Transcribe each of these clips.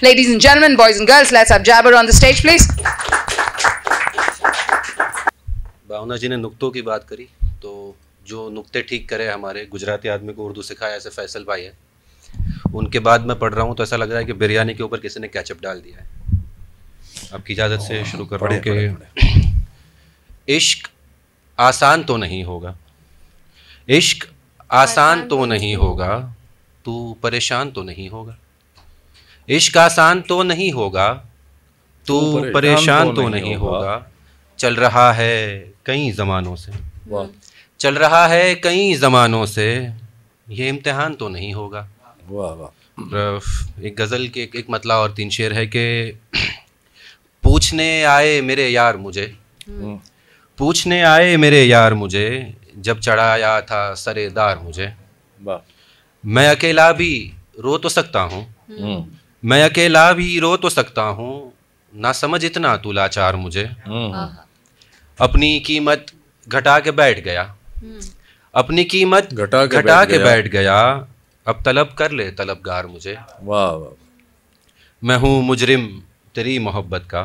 Ladies and gentlemen, boys and girls, let's have Jabber on the stage, please. भावना जी ने नुक्तों की बात करी, तो जो नुक्ते ठीक करे हमारे गुजराती आदमी को उर्दू सिखाया ऐसे फैसल भाई है, उनके बाद मैं पढ़ रहा हूँ तो ऐसा लग रहा है कि बिरयानी के ऊपर किसी ने केचप डाल दिया है। आपकी इजाज़त से शुरू कर रहा हूँ कि इश्क आसान तो नहीं होगा, इश्क आसान तो नहीं होगा, तू परेशान तो नहीं होगा। इश्क आसान तो नहीं होगा, तू परेशान तो नहीं होगा। चल रहा है कई ज़मानों से, चल रहा है कई ज़मानों से, ये इम्तिहान तो नहीं होगा। वाह वाह। एक गज़ल के एक मतला और 3 शेर है कि पूछने आए मेरे यार मुझे, पूछने आए मेरे यार मुझे, जब चढ़ाया था सरेदार मुझे। वाह। मैं अकेला भी रो तो सकता हूँ, मैं अकेला भी रो तो सकता हूँ, ना समझ इतना तू लाचार मुझे। अपनी कीमत घटा के बैठ गया, अपनी कीमत घटा के बैठ गया, अब तलब कर ले तलबगार मुझे। वाह वाह। मैं हूँ मुजरिम तेरी मोहब्बत का,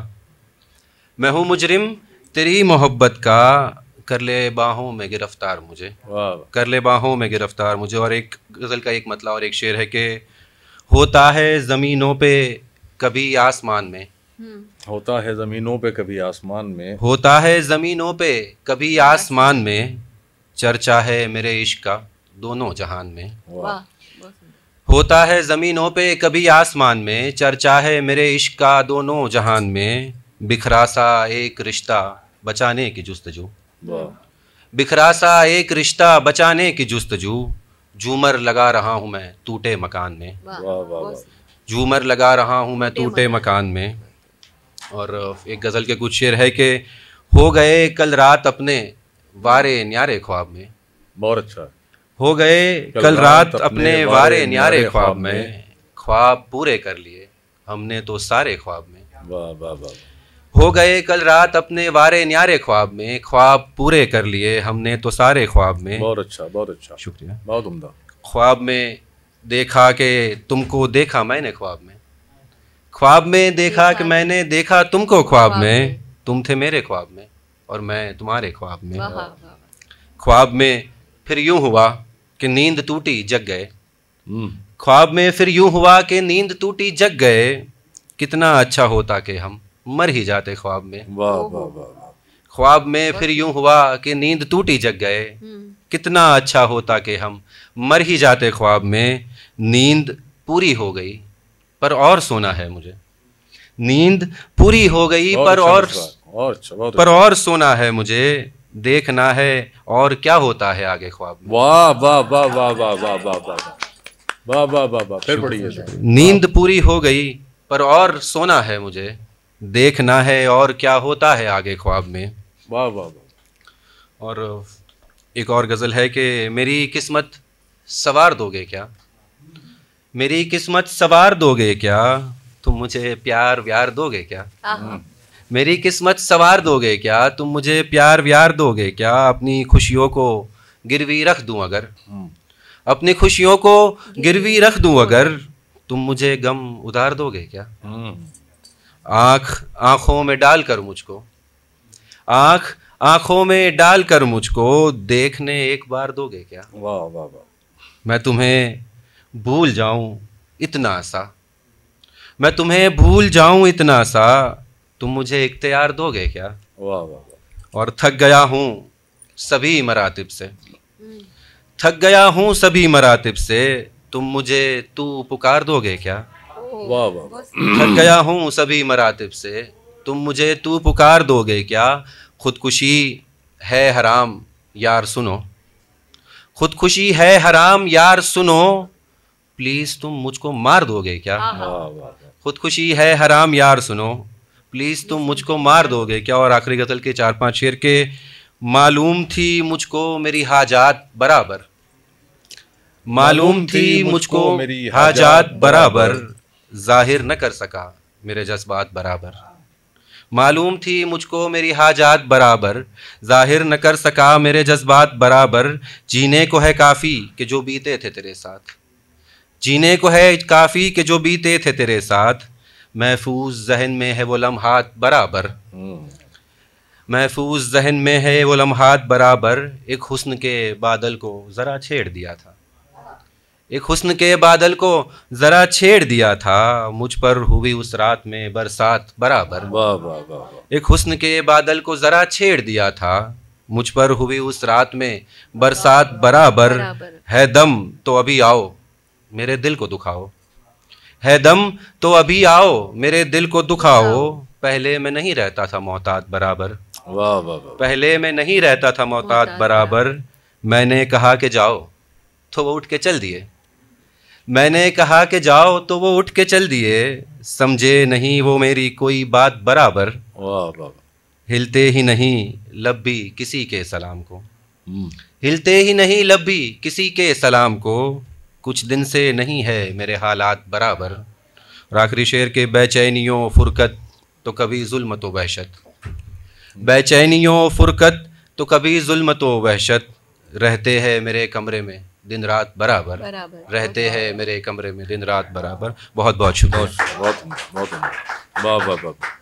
मैं हूँ मुजरिम तेरी मोहब्बत का, कर ले बाहों में गिरफ्तार मुझे। वाह। कर ले बाहों में गिरफ्तार मुझे। और एक गज़ल का एक मतला और एक शेर है कि होता है ज़मीनों पे कभी आसमान में, होता है ज़मीनों पे कभी आसमान में, होता है ज़मीनों पे कभी आसमान में, चर्चा है मेरे इश्क का दोनों जहान में। वाह। होता है ज़मीनों पे कभी आसमान में, चर्चा है मेरे इश्क का दोनों जहान में, बिखरा सा एक रिश्ता बचाने की जुस्तजू, बिखरा सा एक रिश्ता बचाने की जुस्तजू, झूमर लगा रहा हूँ मैं टूटे मकान में। वाह वाह। झूमर लगा रहा हूँ मैं टूटे मकान में। और एक गज़ल के कुछ शेर है कि हो गए कल रात अपने वारे न्यारे ख्वाब में। बहुत अच्छा। हो गए कल रात अपने वारे न्यारे ख्वाब में, ख्वाब पूरे कर लिए हमने तो सारे ख्वाब में। वाह वाह वाह। हो गए कल रात अपने वारे न्यारे ख्वाब में, ख्वाब पूरे कर लिए हमने तो सारे ख्वाब में। बहुत अच्छा बहुत अच्छा। शुक्रिया। बहुत उम्दा। ख्वाब में देखा कि तुमको देखा मैंने ख्वाब में, ख्वाब में देखा कि मैंने देखा तुमको ख्वाब में, तुम थे मेरे ख्वाब में और मैं तुम्हारे ख्वाब में। ख्वाब में फिर यूं हुआ कि नींद टूटी जग गए, ख्वाब में फिर यूं हुआ कि नींद टूटी जग गए, कितना अच्छा होता कि हम मर ही जाते ख्वाब में। वाह वाह वाह। ख्वाब में फिर यूं हुआ कि नींद टूटी जग गए, कितना अच्छा होता कि हम मर ही जाते ख्वाब में। नींद पूरी हो गई पर और सोना है मुझे, नींद पूरी हो गई पर और सोना है मुझे, देखना है और क्या होता है आगे ख्वाब में। वाह वाह वाह वाह वाह वाह वाह वाह वाह वाह वाह। फिर पढ़िए। नींद पूरी हो गई पर और सोना है मुझे, देखना है और क्या होता है आगे ख्वाब में। वाह वाह वाह। और एक और गज़ल है कि मेरी किस्मत सवार दोगे क्या, मेरी किस्मत सवार दोगे क्या, तुम मुझे प्यार व्यार दोगे क्या। मेरी किस्मत सवार दोगे क्या, तुम मुझे प्यार व्यार दोगे क्या, अपनी खुशियों को गिरवी रख दूं अगर, अपनी खुशियों को गिरवी रख दूं अगर, तुम मुझे गम उधार दोगे क्या। आँखों में डालकर मुझको, आँखों में डालकर मुझको, देखने एक बार दोगे क्या। वाह वाह वाह। मैं तुम्हें भूल जाऊं इतना सा, मैं तुम्हें भूल जाऊं इतना सा, तुम मुझे इख्तियार दोगे क्या। वाह वाह। और थक गया हूँ सभी मरातिब से, थक गया हूँ सभी मरातिब से, तुम मुझे तू पुकार दोगे क्या। वाह वाह। थक गया हूँ सभी मरातिब से, तुम मुझे तू पुकार दोगे क्या। खुदकुशी है हराम यार सुनो, खुदकुशी है हराम यार सुनो, प्लीज़ तुम मुझको मार दोगे क्या। खुदकुशी है हराम यार सुनो, प्लीज़ तुम मुझको मार दोगे क्या। और आखिरी गज़ल के 4-5 शेर के मालूम थी मुझको मेरी हाजात बराबर, मालूम थी मुझको मेरी हाजात बराबर, जाहिर न कर सका मेरे जज्बात बराबर। मालूम थी मुझको मेरी हाजात बराबर, जाहिर न कर सका मेरे जज्बात बराबर। जीने को है काफ़ी कि जो बीते थे तेरे साथ, जीने को है काफ़ी कि जो बीते थे तेरे साथ, महफूज जहन में है वो लम्हात बराबर, महफूज जहन में है वो लम्हात बराबर। एक हुस्न के बादल को ज़रा छेड़ दिया था, एक हुस्न के बादल को ज़रा छेड़ दिया था, मुझ पर हुई उस रात में बरसात बराबर। वाह वाह वाह। एक हुस्न के बादल को ज़रा छेड़ दिया था, मुझ पर हुई उस रात में बरसात बराबर। है दम तो अभी आओ मेरे दिल को दुखाओ, है दम तो अभी आओ मेरे दिल को दुखाओ। पहले मैं नहीं रहता था मोहताज बराबर, वाह वाह वाह। पहले मैं नहीं रहता था मोहताज बराबर। मैंने कहा कि जाओ तो वो उठ के चल दिए, मैंने कहा कि जाओ तो वो उठ के चल दिए। समझे नहीं वो मेरी कोई बात बराबर, वाह वाह। हिलते ही नहीं लब भी किसी के सलाम को, हिलते ही नहीं लब भी किसी के सलाम को। कुछ दिन से नहीं है मेरे हालात बराबर। और आखिरी शेर के बेचैनियों फुरकत तो कभी जुल्म तो वहशत, बेचैनियों फुरकत तो कभी जुल्म तो वहशत। रहते हैं मेरे कमरे में दिन रात बराबर, रहते हैं मेरे कमरे में दिन रात बराबर। बहुत बहुत शुक्रिया। बहुत बहुत वाह वाह वाह।